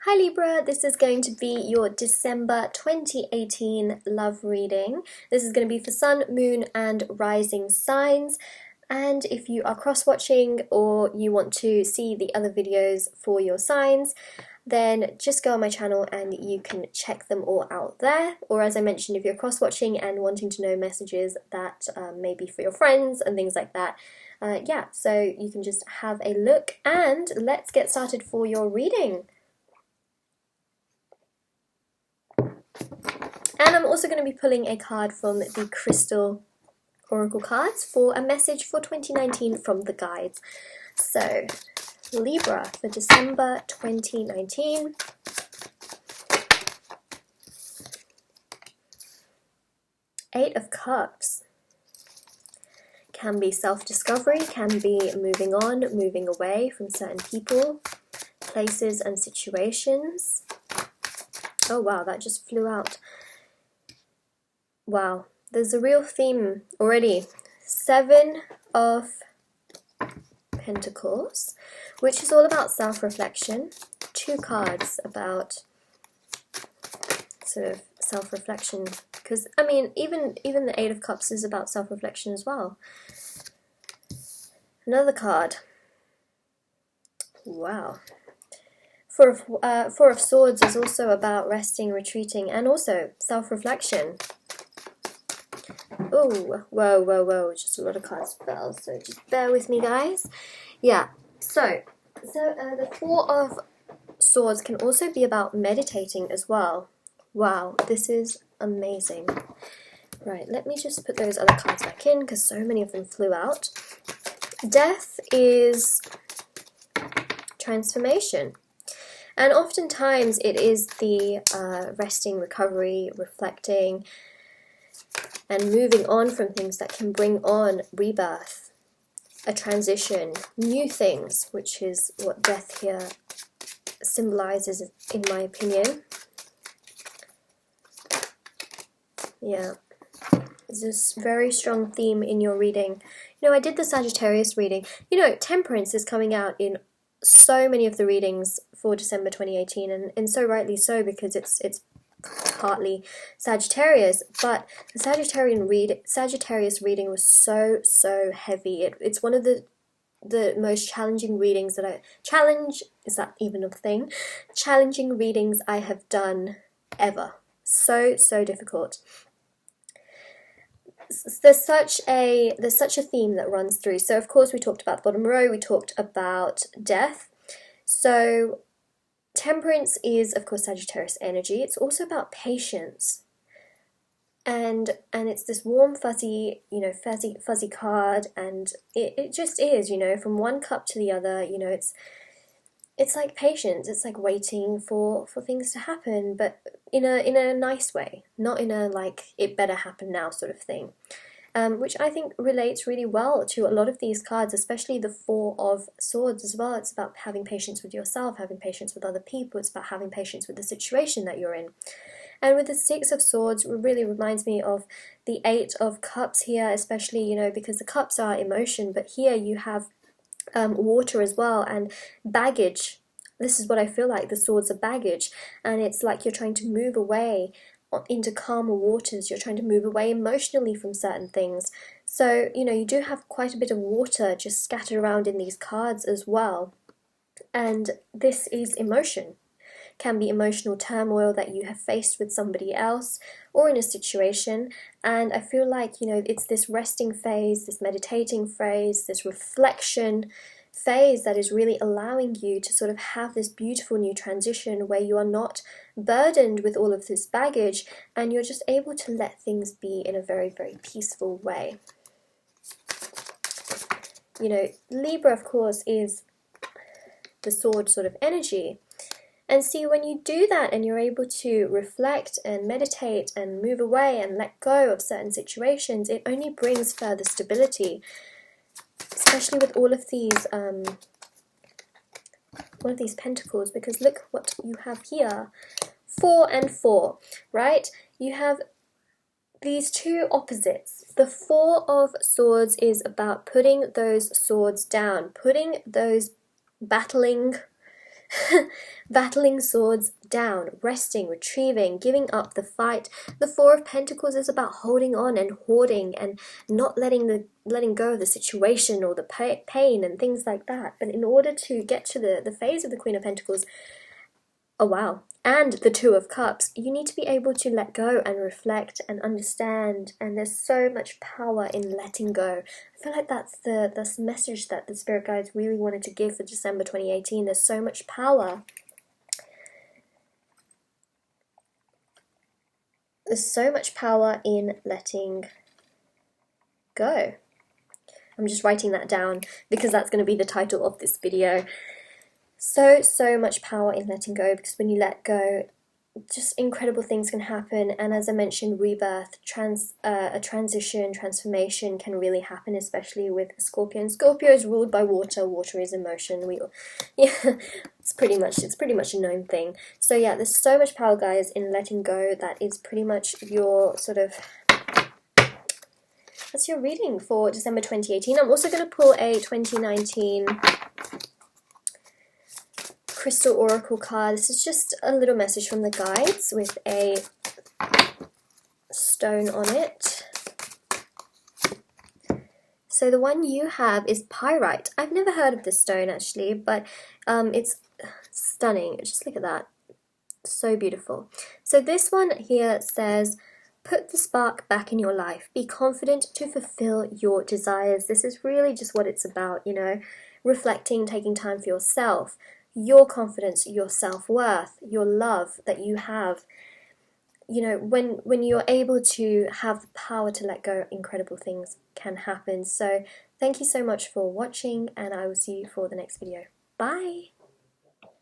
Hi Libra, this is going to be your December 2018 love reading. This is going to be for Sun, Moon and Rising signs. And if you are cross-watching or you want to see the other videos for your signs, then just go on my channel and you can check them all out there. Or as I mentioned, if you're cross-watching and wanting to know messages that may be for your friends and things like that, yeah, so you can just have a look and let's get started for your reading. And I'm also going to be pulling a card from the Crystal Oracle cards for a message for 2019 from the guides. So, Libra for December 2019. Eight of Cups. Can be self-discovery, can be moving on, moving away from certain people, places and situations. Oh wow, that just flew out. Wow, there's a real theme already. Seven of Pentacles, which is all about self-reflection. Two cards about sort of self-reflection, because I mean, even the Eight of Cups is about self-reflection as well. Another card. Wow. Four of Swords is also about resting, retreating, and also self-reflection. Oh, whoa, just a lot of cards fell, so just bear with me, guys. Yeah, so the Four of Swords can also be about meditating as well. Wow, this is amazing. Right, let me just put those other cards back in, because so many of them flew out. Death is transformation. And oftentimes it is the resting, recovery, reflecting, and moving on from things that can bring on rebirth, a transition, new things, which is what death here symbolizes, in my opinion. Yeah, there's this very strong theme in your reading. You know, I did the Sagittarius reading. You know, Temperance is coming out in so many of the readings for December 2018, and so rightly so, because it's partly Sagittarius, but the Sagittarius reading was so heavy. It's one of the most challenging readings that is that even a thing? Challenging readings I have done ever. So difficult. There's such a theme that runs through. So of course we talked about the bottom row, we talked about death. So Temperance is, of course, Sagittarius energy. It's also about patience, and it's this warm, fuzzy, you know, fuzzy card, and it just is, you know, from one cup to the other. You know, it's like patience. It's like waiting for things to happen, but in a nice way, not in a like it better happen now sort of thing. Which I think relates really well to a lot of these cards, especially the Four of Swords as well. It's about having patience with yourself, having patience with other people. It's about having patience with the situation that you're in. And with the Six of Swords, it really reminds me of the Eight of Cups here, especially, you know, because the cups are emotion, but here you have water as well, and baggage. This is what I feel like, the swords are baggage, and it's like you're trying to move away into calmer waters. You're trying to move away emotionally from certain things. So, you know, you do have quite a bit of water just scattered around in these cards as well. And this is emotion. Can be emotional turmoil that you have faced with somebody else or in a situation. And I feel like, you know, it's this resting phase, this meditating phase, this reflection phase that is really allowing you to sort of have this beautiful new transition where you are not burdened with all of this baggage and you're just able to let things be in a very peaceful way. You know, Libra, of course, is the sword sort of energy. And see, when you do that and you're able to reflect and meditate and move away and let go of certain situations, it only brings further stability. Especially with all of these pentacles, because look what you have here. 4 and 4, right? You have these two opposites. The Four of Swords is about putting those swords down, putting those battling Battling swords down, resting, retrieving, giving up the fight. The Four of Pentacles is about holding on and hoarding and not letting go of the situation or the pain and things like that. But in order to get to the phase of the Queen of Pentacles, oh wow, and the Two of Cups, you need to be able to let go and reflect and understand, and there's so much power in letting go. I feel like that's the message that the Spirit Guides really wanted to give for December 2018. There's so much power. There's so much power in letting go. I'm just writing that down because that's going to be the title of this video. So much power in letting go, because when you let go, just incredible things can happen. And as I mentioned, rebirth, a transition, transformation can really happen, especially with Scorpio. And Scorpio is ruled by water. Water is emotion. It's pretty much a known thing. So yeah, there's so much power, guys, in letting go. That is pretty much your that's your reading for December 2018. I'm also going to pull a 2019 Crystal Oracle card. This is just a little message from the guides with a stone on it. So the one you have is pyrite. I've never heard of this stone actually, but it's stunning. Just look at that. So beautiful. So this one here says, put the spark back in your life. Be confident to fulfill your desires. This is really just what it's about, you know, reflecting, taking time for yourself, your confidence, your self-worth, your love that you have. You know, when you're able to have the power to let go, incredible things can happen. So thank you so much for watching, and I will see you for the next video. Bye!